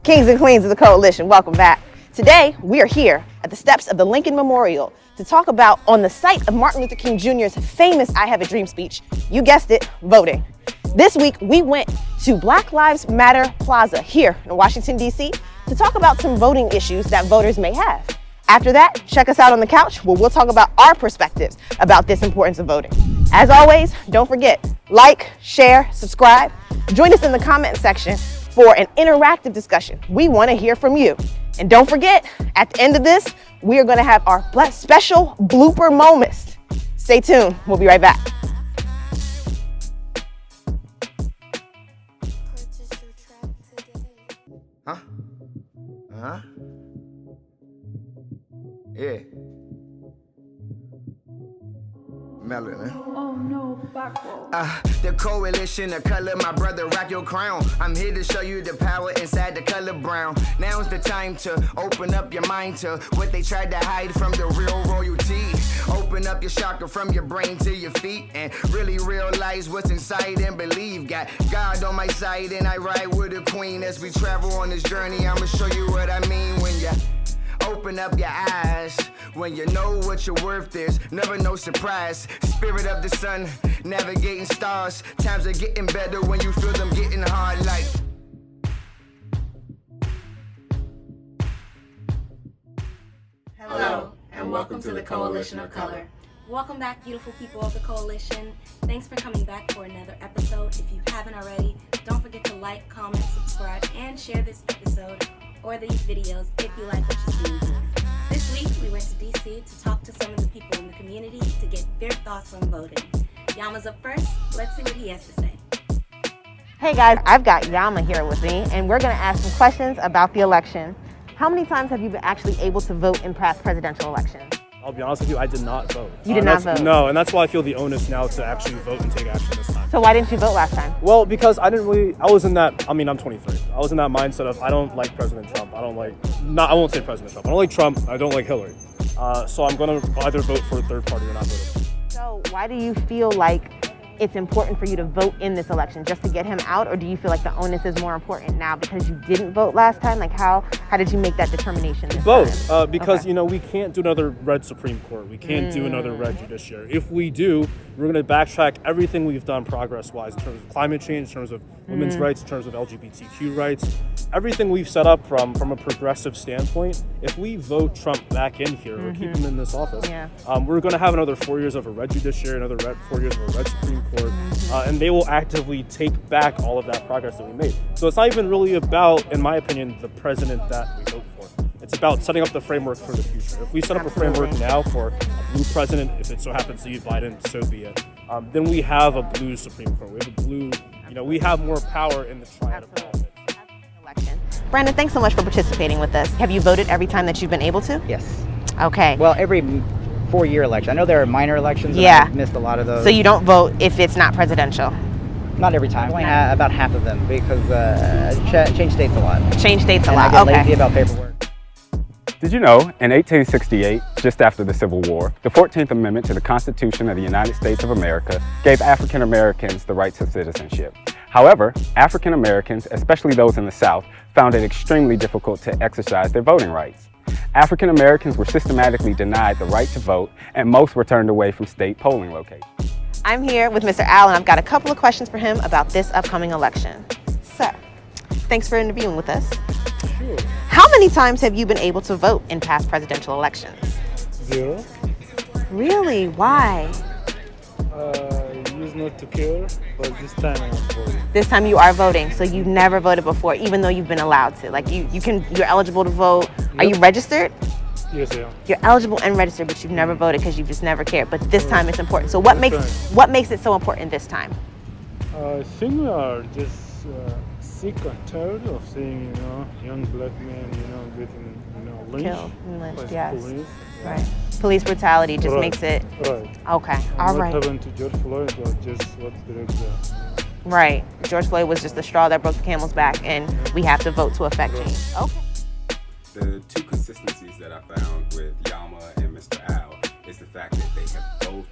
Kings and queens of the coalition, welcome back. Today, we are here at the steps of the Lincoln Memorial to talk about, on the site of Martin Luther King Jr.'s famous I Have a Dream speech, you guessed it, voting. This week, we went to Black Lives Matter Plaza here in Washington, D.C. to talk about some voting issues that voters may have. After that, check us out on the couch where we'll talk about our perspectives about this importance of voting. As always, don't forget, like, share, subscribe. Join us in the comment section for an interactive discussion. We want to hear from you. And don't forget, at the end of this, we are going to have our special blooper moments. Stay tuned. We'll be right back. Huh? Uh-huh. Yeah. Melon, huh? Oh no, backward. The coalition, the color, my brother, rock your crown. I'm here to show you the power inside the color brown. Now's the time to open up your mind to what they tried to hide from the real royalty. Open up your chakra from your brain to your feet and really realize what's inside and believe. Got God on my side and I ride with a queen. As we travel on this journey, I'ma show you what I mean when you open up your eyes. When you know what your worth is, never no surprise. Spirit of the sun, navigating stars. Times are getting better when you feel them getting hard like. Hello, and welcome to the Coalition of Color. Welcome back, beautiful people of the Coalition. Thanks for coming back for another episode. If you haven't already, don't forget to like, comment, subscribe, and share this episode or these videos if you like what you see here. This week, we went to DC to talk to some of the people in the community to get their thoughts on voting. Yama's up first. Let's see what he has to say. Hey guys, I've got Yama here with me, and we're going to ask some questions about the election. How many times have you been actually able to vote in past presidential elections? I'll be honest with you, I did not vote. You did not vote? No, and that's why I feel the onus now to actually vote and take action this time. So why didn't you vote last time? Well, because I was in that, I'm 23. I was in that mindset of I don't like President Trump. I won't say President Trump. I don't like Trump. I don't like Hillary. So I'm going to either vote for a third party or not vote. So why do you feel like it's important for you to vote in this election, just to get him out, or do you feel like the onus is more important now because you didn't vote last time? Like how did you make that determination this Both, because okay. you know, we can't do another red Supreme Court. We can't do another red judiciary. If we do, we're going to backtrack everything we've done progress-wise in terms of climate change, in terms of women's rights, in terms of LGBTQ rights, everything we've set up from a progressive standpoint. If we vote Trump back in here or keep him in this office, we're going to have another 4 years of a red judiciary, another 4 years of a red Supreme Court, and they will actively take back all of that progress that we made. So it's not even really about, in my opinion, the president that we vote for. It's about setting up the framework for the future. If we set up a framework now for a blue president, if it so happens to be Biden, so be it. Then we have a blue Supreme Court. We have a blue, we have more power in the triad of politics. Election. Brandon, thanks so much for participating with us. Have you voted every time that you've been able to? Yes. Okay. Well, every 4-year election. I know there are minor elections. Yeah. And I've missed a lot of those. So you don't vote if it's not presidential? Not every time. Only about half of them because change states a lot. Change states a and lot. I get lazy about paperwork. Did you know, in 1868, just after the Civil War, the 14th Amendment to the Constitution of the United States of America gave African Americans the rights of citizenship. However, African Americans, especially those in the South, found it extremely difficult to exercise their voting rights. African Americans were systematically denied the right to vote, and most were turned away from state polling locations. I'm here with Mr. Allen. I've got a couple of questions for him about this upcoming election. Sir, thanks for interviewing with us. Sure. How many times have you been able to vote in past presidential elections? 0. Really? Why? Used not to care, but this time I'm voting. This time you are voting, so you've never voted before, even though you've been allowed to. Like you're eligible to vote. Yep. Are you registered? Yes, I am. You're eligible and registered, but you've never voted because you've just never cared. But this time it's important. So what makes it so important this time? I think we are just sick and tired of seeing, young black men, getting, lynched. Killed and lynched, by yes. police. Right. Police brutality just Right. makes it. Right. Okay. And All what right. happened to George Floyd was just what directs that. Right. George Floyd was just the straw that broke the camel's back, and we have to vote to affect change. Okay. The two consistencies that I found with Yama and Mr. Al is the fact that they have both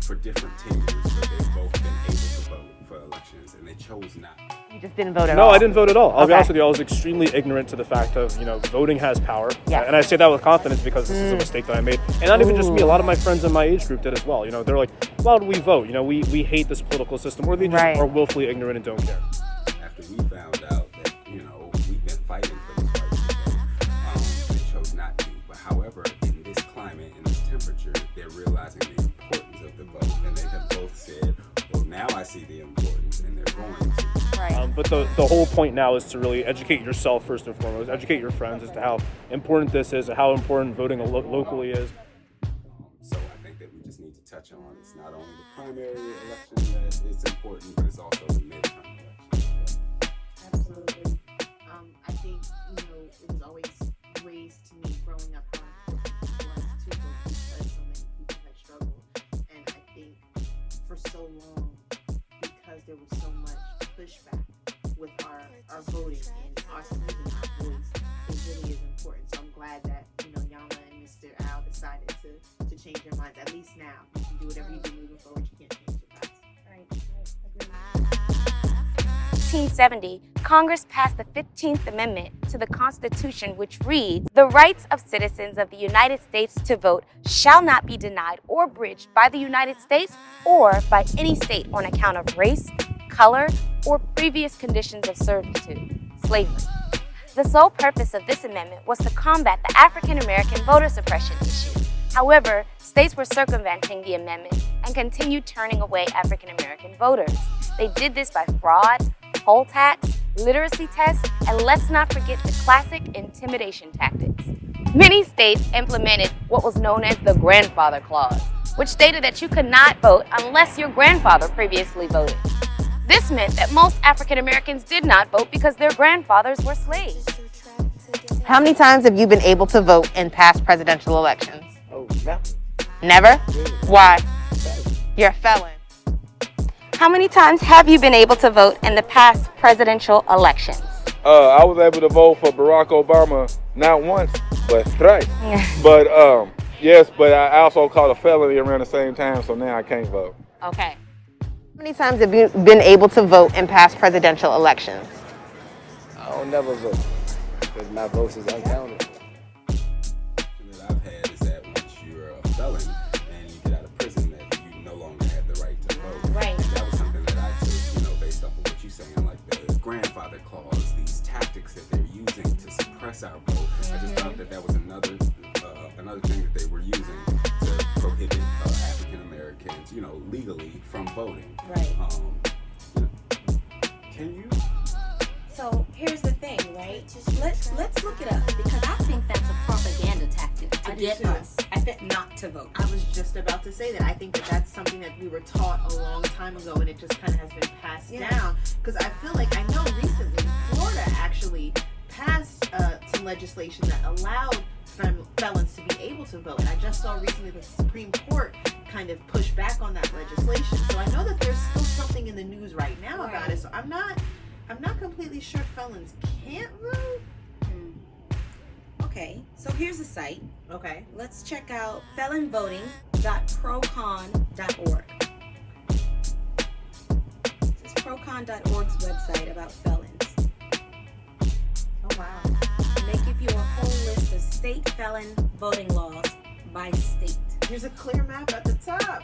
for different tenures, but they've both been able to vote for elections, and they chose not. You just didn't vote at No, all? I didn't vote at all. I'll be Okay. honest with you, I was extremely ignorant to the fact of, voting has power. Yeah. And I say that with confidence because this is a mistake that I made. And not even just me, a lot of my friends in my age group did as well. They're like, why would we vote? We hate this political system, or they just Right. are willfully ignorant and don't care. After we found out that, we've been fighting for this right to vote, they chose not to. But however, in this climate, in this temperature, they're realizing the importance of the vote, and they have both said, well, now I see the importance, and they're going to. Right. But the whole point now is to really educate yourself first and foremost, educate your friends as to how important this is and how important voting locally is. So I think that we just need to touch on it's not only the primary election that is important, but it's also the midterm election. Absolutely. I think, it was always raised to me growing up how important it was to vote because so many people had struggled. And I think for so long, because there was so much pushback with our voting and us using our voice, it really is important. So I'm glad that, Yama and Mr. Al decided to change their minds. At least now, you can do whatever you do moving forward. You can't change your past. Right. 1870, Congress passed the 15th Amendment to the Constitution, which reads, "The rights of citizens of the United States to vote shall not be denied or abridged by the United States or by any state on account of race, color, or previous conditions of servitude, slavery." The sole purpose of this amendment was to combat the African American voter suppression issue. However, states were circumventing the amendment and continued turning away African American voters. They did this by fraud, poll tax, literacy tests, and let's not forget the classic intimidation tactics. Many states implemented what was known as the grandfather clause, which stated that you could not vote unless your grandfather previously voted. This meant that most African Americans did not vote because their grandfathers were slaves. How many times have you been able to vote in past presidential elections? Oh, never. Never? Why? You're a felon. How many times have you been able to vote in the past presidential elections? I was able to vote for Barack Obama not once, but thrice. But yes, but I also caught a felony around the same time, so now I can't vote. Okay. How many times have you been able to vote in past presidential elections? I don't never vote because my vote is uncounted. That I've had is that once you're a felon and you get out of prison, that you no longer have the right to vote. Right. And that was something that I took, based off of what you're saying, like the grandfather clause, these tactics that they're using to suppress our vote. I just thought that was another thing that they were using to prohibit African Americans, legally from voting. Right. Can you? So here's the thing, right? Let's look it up because I think that's a propaganda tactic to get us not to vote. I was just about to say that. I think that that's something that we were taught a long time ago, and it just kind of has been passed down. Because I feel like I know recently Florida actually passed some legislation that allowed felons to be able to vote. And I just saw recently the Supreme Court kind of push back on that legislation. So I know that there's still something in the news right now about it. So I'm not completely sure felons can't vote. Okay, so here's a site. Okay. Let's check out felonvoting.procon.org. This is procon.org's website about felons. Oh wow. And they give you a whole list of state felon voting laws by state. There's a clear map at the top.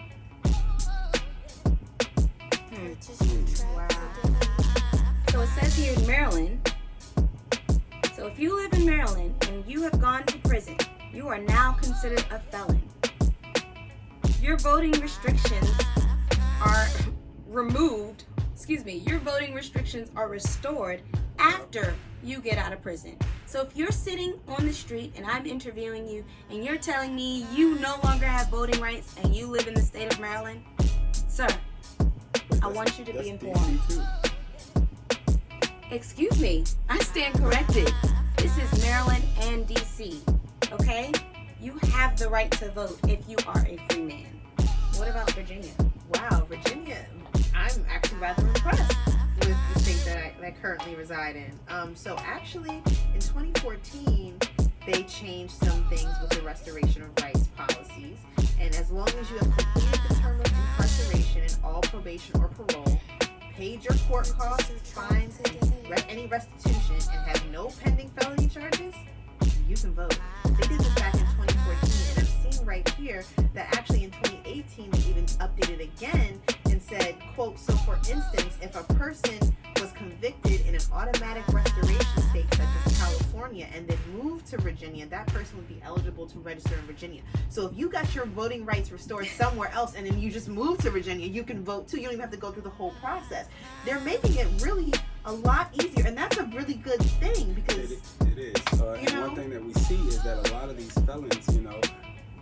Wow. So it says here in Maryland, so if you live in Maryland and you have gone to prison, you are now considered a felon. Your voting restrictions are removed, your voting restrictions are restored after you get out of prison. So if you're sitting on the street and I'm interviewing you and you're telling me you no longer have voting rights and you live in the state of Maryland, sir, I want you to be informed. Excuse me, I stand corrected. This is Maryland and DC, okay? You have the right to vote if you are a free man. What about Virginia? Wow, Virginia, I'm actually rather impressed with the state that I currently reside in. So actually, in 2014, they changed some things with the restoration of rights policies. And as long as you have completed the term of incarceration in all probation or parole, paid your court costs, fines, and any restitution, and have no pending felony charges, you can vote. They did this back in 2014, and I'm seeing right here that actually in 2018 they even updated again and said, quote, so for instance, if a person was convicted in an automatic restoration state such as California and then moved to Virginia, that person would be eligible to register in Virginia. So if you got your voting rights restored somewhere else and then you just moved to Virginia, you can vote too. You don't even have to go through the whole process. They're making it really a lot easier, and that's a really good thing because it is. And one thing that we see is that a lot of these felons, you know,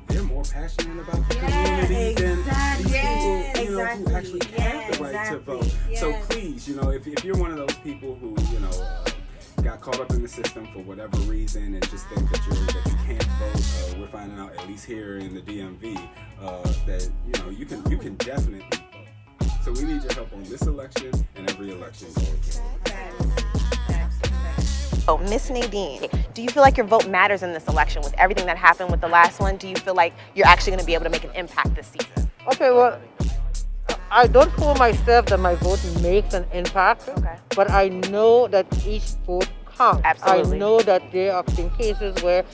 they're more passionate about the community than these people, you know, who actually have the right to vote. So please, you know, if you're one of those people who, you know, got caught up in the system for whatever reason and just think that you can't vote, we're finding out, at least here in the DMV, that you know you can definitely vote. So we need your help on this election and every election going forward. Oh, Miss Nadine, do you feel like your vote matters in this election with everything that happened with the last one? Do you feel like you're actually going to be able to make an impact this season? Okay, well, I don't feel myself that my vote makes an impact, but I know that each vote counts. Absolutely. I know that there have been cases where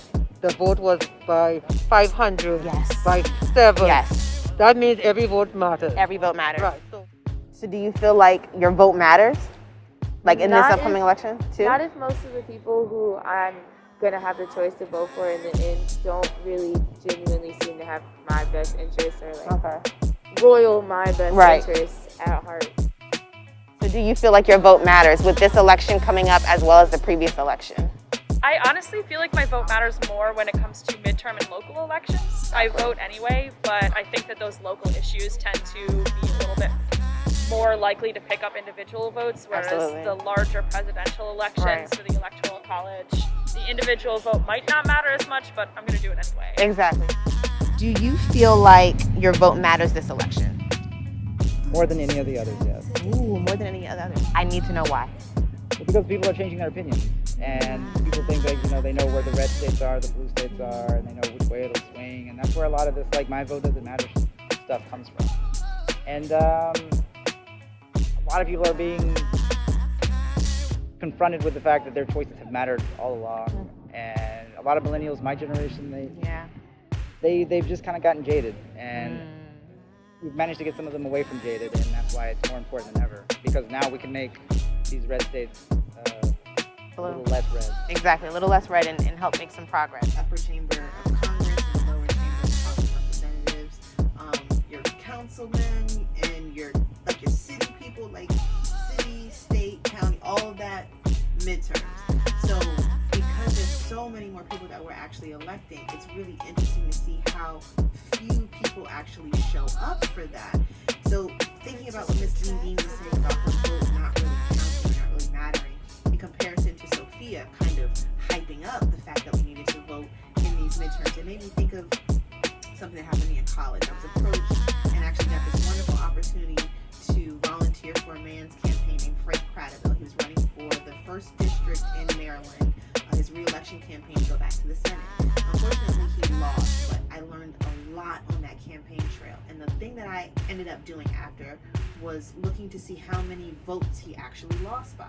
the vote was by 500, by 7. Yes. That means every vote matters. Every vote matters. Right. So do you feel like your vote matters? Like in this upcoming election too? Not if most of the people who I'm going to have the choice to vote for in the end don't really genuinely seem to have my best interests or like royal my best interests at heart. So do you feel like your vote matters with this election coming up as well as the previous election? I honestly feel like my vote matters more when it comes to midterm and local elections. I vote anyway, but I think that those local issues tend to be a little bit more likely to pick up individual votes, whereas the larger presidential elections for the Electoral College, the individual vote might not matter as much, but I'm going to do it anyway. Exactly. Do you feel like your vote matters this election? More than any of the others, yes. Ooh, more than any other. I need to know why. Well, because people are changing their opinions, and people think that, you know, they know where the red states are, the blue states are, and they know which way it'll swing, and that's where a lot of this, like, my vote doesn't matter stuff comes from. And a lot of people are being confronted with the fact that their choices have mattered all along, and a lot of millennials, my generation, they've just kind of gotten jaded, and we've managed to get some of them away from jaded, and that's why it's more important than ever, because now we can make these red states a little less red. Exactly, a little less red and help make some progress. Upper chamber of Congress and the lower chamber of House of Representatives, your councilmen and your city people, like city, state, county, all of that midterms. So because there's so many more people that we're actually electing, it's really interesting to see how few people actually show up for that. So thinking about what Ms. Dean was saying about her vote not really counting, not really mattering, in comparison to Sophia kind of hyping up the fact that we needed to vote in these midterms, it made me think of something that happened to me in college. I was approached and actually got this wonderful opportunity to volunteer for a man's campaign named Frank Cradaville. He was running for the 1st district in Maryland, his re-election campaign to go back to the Senate. Unfortunately, he lost, but I learned a lot on that campaign trail. And the thing that I ended up doing after was looking to see how many votes he actually lost by.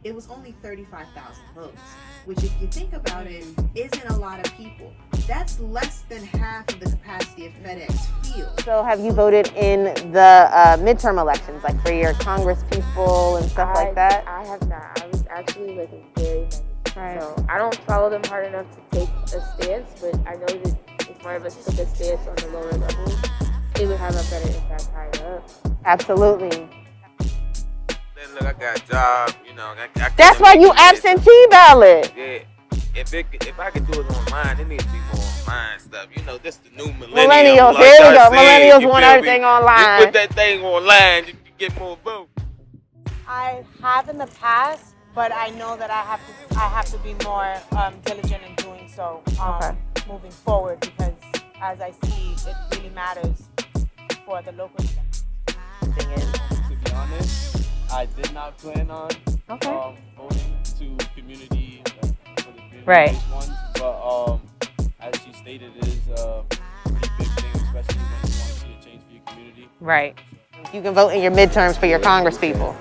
It was only 35,000 votes, which if you think about it, isn't a lot of people. That's less than half of the capacity of FedEx Field. So have you voted in the midterm elections, like for your Congress people and stuff like that? I have not. I was actually like a very young. So I don't follow them hard enough to take a stance, but I know that if more of us took a stance on the lower levels, it would have a better impact higher up. Absolutely. Look, I got a job, you know. That's why you absentee ballot. Yeah. If I could do it online, it needs to be more online stuff. You know, this the new millennials. Millennials, like here we go. Said, Millennials want everything online. You put that thing online, you can get more votes. I have in the past, but I know that I have to be more diligent in doing so moving forward, because as I see, it really matters for the local event. To be honest, I did not plan on voting to community for the community-based ones. But as she stated, it is a pretty big thing, especially when you want to see a change for your community. Right. You can vote in your midterms for your Congress people.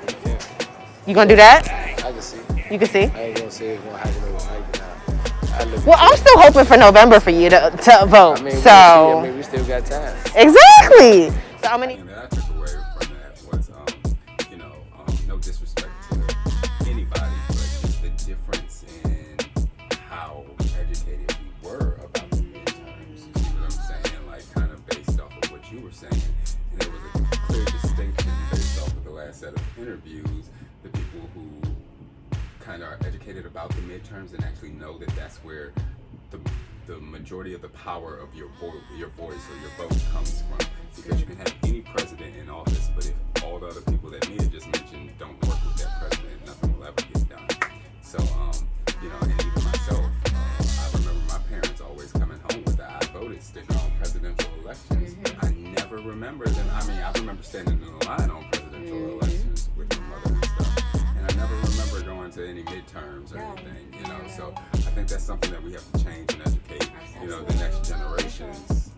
You gonna do that? I can see. You can see? I ain't gonna say it's gonna happen overnight. Well, I'm still hoping for November for you to vote. I mean, So we still got time. exactly. So how many? And that I took away from that was, no disrespect to anybody, but just the difference in how educated we were about the midterms. You see what I'm saying? Like, kind of based off of what you were saying. And there was a clear distinction based off of the last set of interviews. The people who kind of are educated about the midterms and actually know that that's where the majority of the power of your voice or your vote comes from. Because you can have any president in office, but if all the other people that Mia just mentioned don't work with that president, nothing will ever get done. So, and even myself, I remember my parents always coming home with the I voted sticker on presidential elections. I never remember them. I mean, I remember standing in the line on presidential elections with my mother and stuff. And I never remember going to any midterms or anything, So I think that's something that we have to change and educate, the next generations.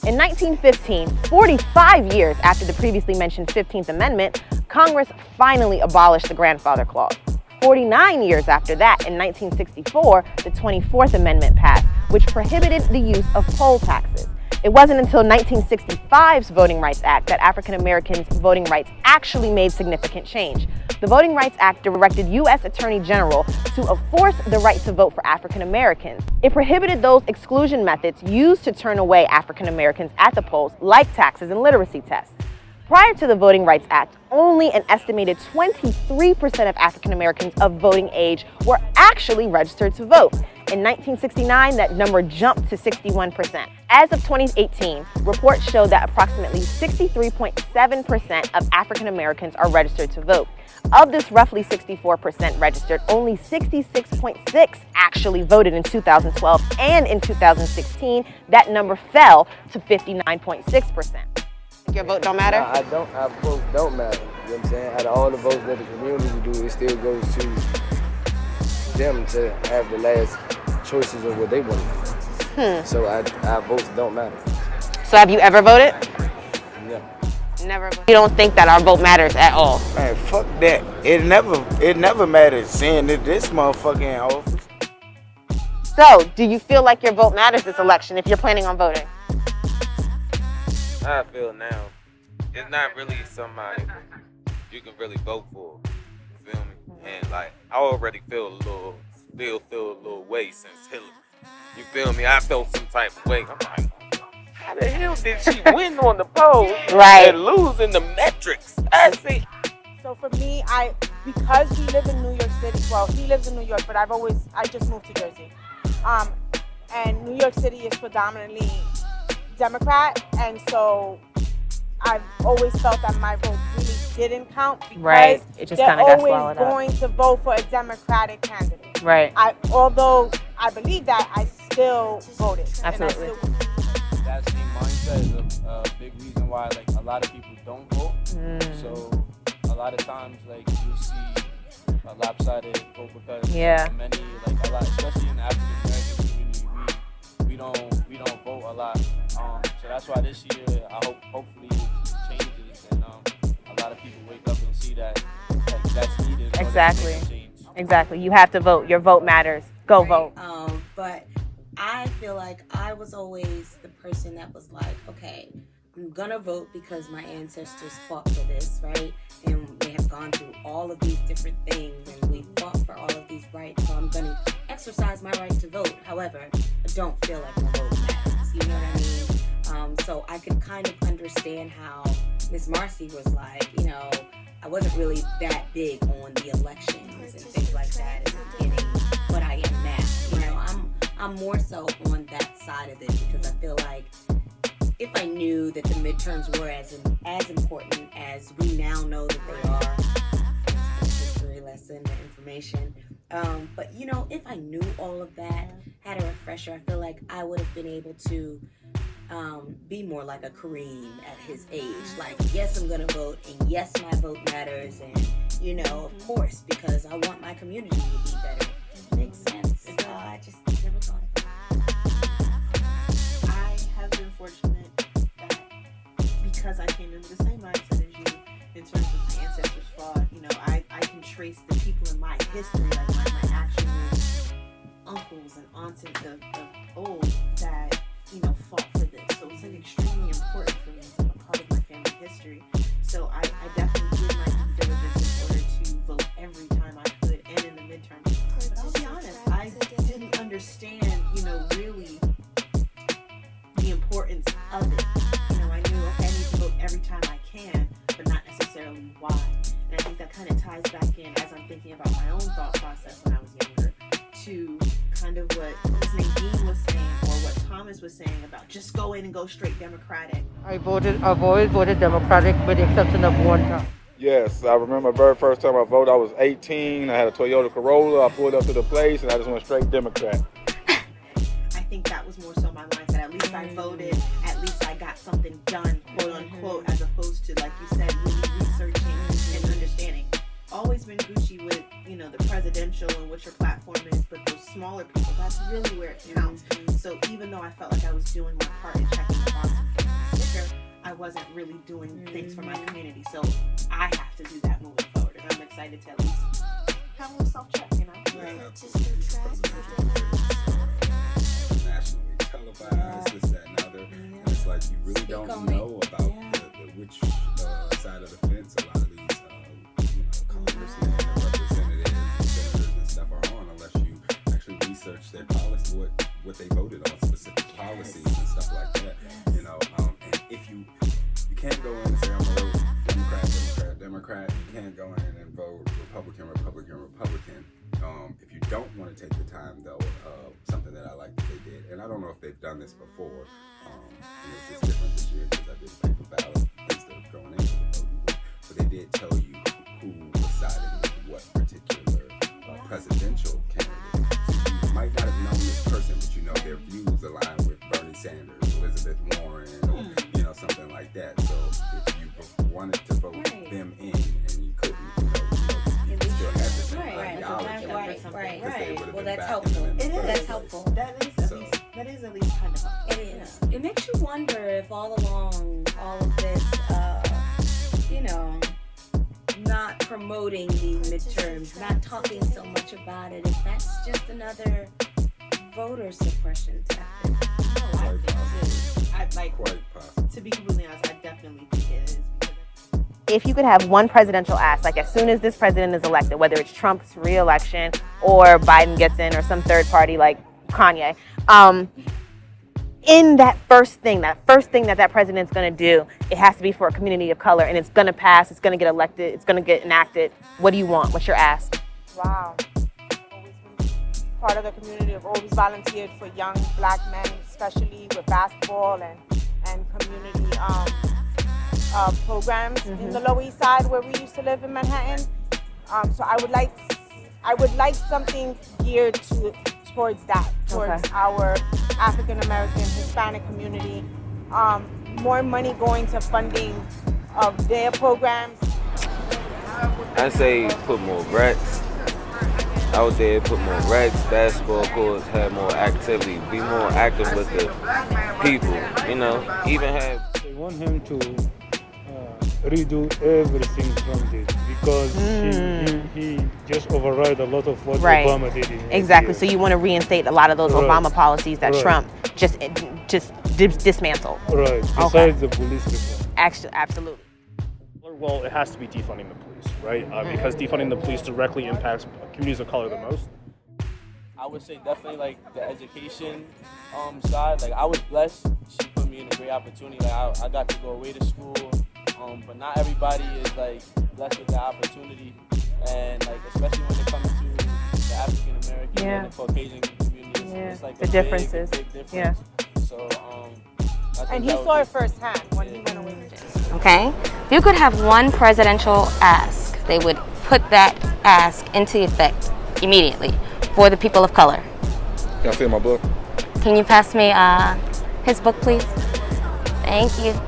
In 1915, 45 years after the previously mentioned 15th Amendment, Congress finally abolished the grandfather clause. 49 years after that, in 1964, the 24th Amendment passed, which prohibited the use of poll taxes. It wasn't until 1965's Voting Rights Act that African Americans' voting rights actually made significant change. The Voting Rights Act directed U.S. Attorney General to enforce the right to vote for African Americans. It prohibited those exclusion methods used to turn away African Americans at the polls, like taxes and literacy tests. Prior to the Voting Rights Act, only an estimated 23% of African Americans of voting age were actually registered to vote. In 1969, that number jumped to 61%. As of 2018, reports show that approximately 63.7% of African Americans are registered to vote. Of this roughly 64% registered, only 66.6% actually voted in 2012, and in 2016, that number fell to 59.6%. Your vote don't matter? Nah, I don't. Our vote don't matter. You know what I'm saying? Out of all the votes that the community do, it still goes to them to have the last choices of what they want to do. So our votes don't matter. So have you ever voted? No. Never voted. You don't think that our vote matters at all? Man, fuck that. It never mattered seeing this motherfucker in office. So, do you feel like your vote matters this election if you're planning on voting? How I feel now, it's not really somebody you can really vote for. You feel me? And like, I already still feel a little way since Hillary. You feel me? I felt some type of way. I'm like, how the hell did she win on the polls and lose in the metrics? I see. So for me, because we live in New York City, well, he lives in New York, but I just moved to Jersey. And New York City is predominantly Democrat, and so I've always felt that my vote really didn't count because It just they're got always going to vote for a Democratic candidate. Right. Although I believe that, I still voted. Absolutely. That same mindset is a big reason why a lot of people don't vote. So a lot of times you see a lopsided vote because many especially in the African American community we don't vote a lot. So that's why this year I hopefully it changes and a lot of people wake up and see that that's needed. Exactly. You have to vote. Your vote matters. Go vote. But I feel like I was always the person that was like, okay, I'm gonna vote because my ancestors fought for this, right? And they have gone through all of these different things and we fought for all of these rights, so I'm gonna exercise my right to vote. However, I don't feel like my vote matters, you know what I mean? So I could kind of understand how Miss Marcy was like, I wasn't really that big on the elections and things like that in the beginning, but I am now. I'm more so on that side of it because I feel like if I knew that the midterms were as important as we now know that they are, it's a history lesson, the information. But if I knew all of that, had a refresher, I feel like I would have been able to be more like a Kareem at his age. Like, yes, I'm gonna vote, and yes, my vote matters, and of course, because I want my community to be better. Makes sense. I just never thought of it. I have been fortunate that because I came in with the same mindset as you in terms of my ancestors fought, I can trace the people in my history, like my actual uncles and aunts of old that, fought for this. So it's like extremely important for me to be a part of my family history. So I definitely did my due diligence in order to vote every time I could and in the midterm. But I'll be honest, I didn't understand, really the importance of it. I knew, okay, I need to vote every time I can, but not necessarily why. And I think that kind of ties back in as I'm thinking about my own thought process when I was younger to kind of what Nadine was saying or what Thomas was saying about just go in and go straight Democratic. I've always voted Democratic with the exception of one time. Yes, I remember the very first time I voted, I was 18. I had a Toyota Corolla. I pulled up to the place and I just went straight Democrat. I think that was more so my mindset. At least I voted, at least I got something done, quote unquote, as opposed to, like you said, really researching and understanding. Always been Gucci with, the presidential and what your platform is, but those smaller people, that's really where it counts. So even though I felt like I was doing my part in checking the box and sticker, I wasn't really doing things for my community. So I have to do that moving forward, and I'm excited to at least have a little self-check, Nationally televised, this, that, and other. And it's like you really don't know about which side of the fence a lot of these congressmen and representatives and senators and stuff are on, unless you actually research their policy, what they voted on, specific policies and stuff like that. And if you can't go in and say I'm a vote Democrat. You can't go in and vote Republican. If you don't want to take the time, though, something that I like that they did, and I don't know if they've done this before, it's just different this year because I did paper ballot instead of going into the voting booth, but they did tell you who was siding with what particular presidential candidate. So you might not have known this person, but their views align with Bernie Sanders, Elizabeth Warren, or something like that. So if you wanted to vote them in and you couldn't, you still have the same ideology. Right. Well, that's helpful. That's helpful. That is at least kind of helpful. It is. It makes you wonder if all along, all of this, not promoting the midterms, not talking so much about it, if that's just another voter suppression tactic. No, I think it is. To be completely honest, I definitely think it is. If you could have one presidential ask, like as soon as this president is elected, whether it's Trump's re-election or Biden gets in or some third party like Kanye, in that first thing that president's going to do, it has to be for a community of color, and it's going to pass, it's going to get elected, it's going to get enacted. What do you want? What's your ask? Wow. I've always been part of the community. I've always volunteered for young black men, especially with basketball and community programs in the Lower East Side where we used to live in Manhattan. So I would like something geared towards our African American, Hispanic community. More money going to funding of their programs. I say put more racks out there, put more racks, basketball courts, have more activity, be more active with the people, even have. They want him to redo everything Trump did because he just override a lot of what Obama did. Exactly. So you want to reinstate a lot of those Obama policies that Trump just dismantled. Right. Besides the police reform. Actually, absolutely. Well, it has to be defunding the police, right? Because defunding the police directly impacts communities of color the most. I would say definitely like the education side. Like I was blessed. She put me in a great opportunity. Like I got to go away to school. But not everybody is like blessed with that opportunity, and like especially when it comes to the African American and the Caucasian communities, it's like the differences. Big difference. So and he saw it firsthand when he went away. Okay, if you could have one presidential ask, they would put that ask into effect immediately for the people of color. Can I see my book? Can you pass me his book, please? Thank you.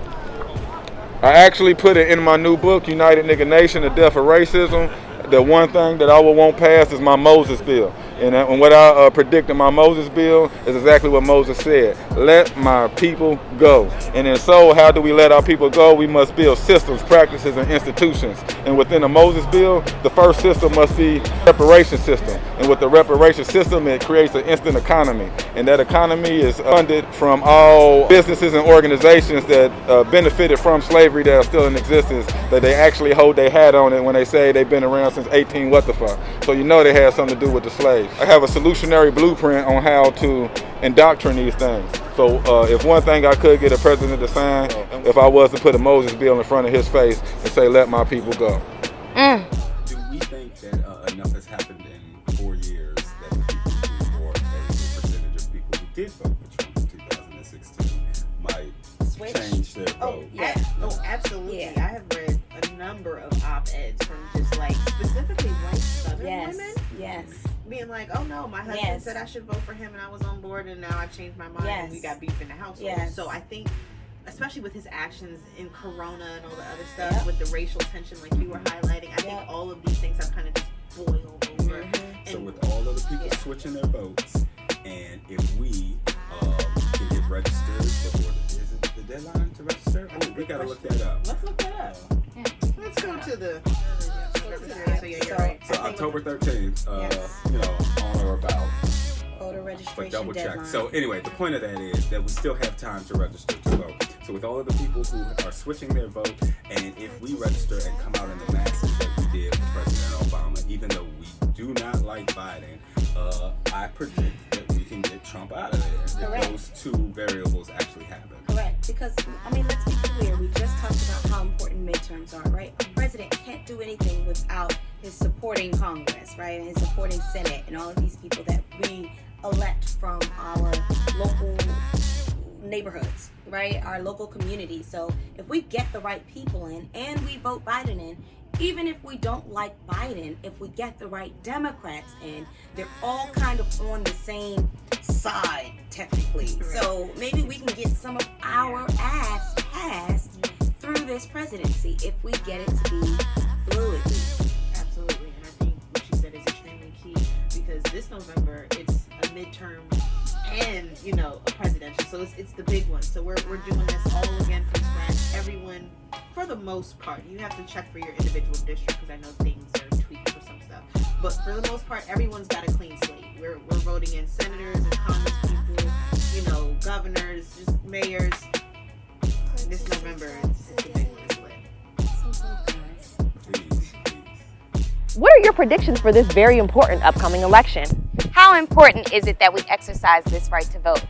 I actually put it in my new book, United Nigga Nation, The Death of Racism. the one thing that I will want passed is my Moses bill. And what I predict in my Moses bill is exactly what Moses said. Let my people go. And then so how do we let our people go? We must build systems, practices, and institutions. And within the Moses bill, the first system must be reparation system. And with the reparation system, it creates an instant economy. And that economy is funded from all businesses and organizations that benefited from slavery that are still in existence, that they actually hold their hat on it when they say they've been around since 18 what the fuck. So you know they had something to do with the slaves. I have a solutionary blueprint on how to indoctrinate these things. So if one thing I could get a president to sign, if I was to put a Moses bill in front of his face and say, let my people go. Do we think that enough has happened in 4 years that the people who, or a percentage of people who did vote for Trump in 2016 might change their vote? Yeah. Oh, absolutely. Yeah. I have read a number of op-eds from just like specifically white Southern women. Yes. Being like, oh no, my husband said I should vote for him and I was on board and now I changed my mind and we got beef in the household. So I think, especially with his actions in Corona and all the other stuff, with the racial tension like you were highlighting, I think all of these things have kind of just boiled over. So with all of the people switching their votes, and if we can get registered before is it the deadline to register? Oh, we gotta look that up. Let's look that up. Let's go to the. So yeah, you're right. So October 13th, you know, on or about. Voter registration But double check. deadline. So anyway, the point of that is that we still have time to register to vote. So with all of the people who are switching their vote, and if we register and come out in the masses that we did for President Obama, even though we do not like Biden, I predict that we can get Trump out of there if those two variables actually happen. Correct. Because, I mean, let's be clear. We just talked about how important midterms are, right? A president can't do anything without his supporting Congress, right? And his supporting Senate and all of these people that we elect from our local neighborhoods, right? Our local communities. So if we get the right people in and we vote Biden in, even if we don't like Biden, if we get the right Democrats in, they're all kind of on the same side, technically. So maybe we can get some of our ass passed through this presidency if we get it to be blue at least. Absolutely, and I think what you said is extremely key because this November it's a midterm and you know a presidential, so it's the big one. So we're doing this all again from scratch. Everyone, for the most part, you have to check for your individual district because I know things are tweaked for some stuff. But for the most part, everyone's got a clean slate. We're voting in senators and congresspeople, you know, governors, just mayors. This November, it's the big one. It's lit. What are your predictions for this very important upcoming election? How important is it that we exercise this right to vote?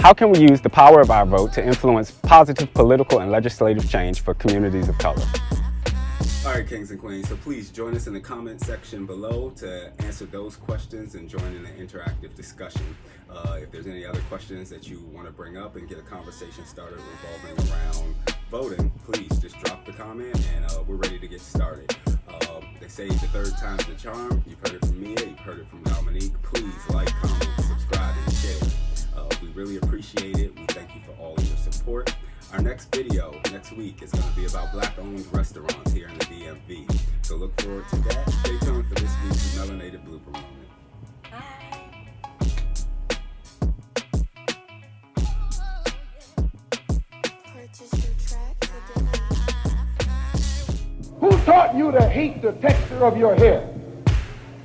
How can we use the power of our vote to influence positive political and legislative change for communities of color? All right, kings and queens, so please join us in the comment section below to answer those questions and join in the interactive discussion. If there's any other questions that you want to bring up and get a conversation started revolving around voting, please just drop the comment and we're ready to get started. They say the third time's the charm. You've heard it from Mia, you've heard it from Dominique. Please like, comment, subscribe, and share. We really appreciate it. We thank you for all of your support. Our next video next week is going to be about Black-owned restaurants here in the DMV. So look forward to that. Stay tuned for this week's Melanated Blooper Moment. Who taught you to hate the texture of your hair?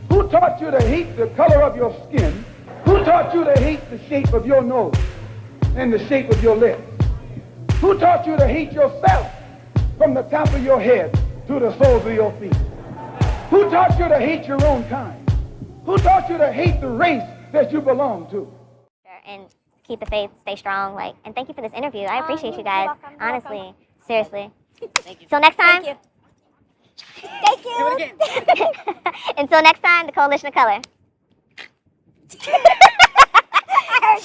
Who taught you to hate the color of your skin? Who taught you to hate the shape of your nose and the shape of your lips? Who taught you to hate yourself from the top of your head to the soles of your feet? Who taught you to hate your own kind? Who taught you to hate the race that you belong to? And keep the faith, stay strong, and thank you for this interview. I appreciate you guys, honestly, seriously. Thank you. Till next time. Thank you. Thank you. Do it again. Until next time, the Coalition of Color.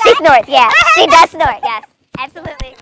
She snorts, yeah. She does snort, yes. Absolutely.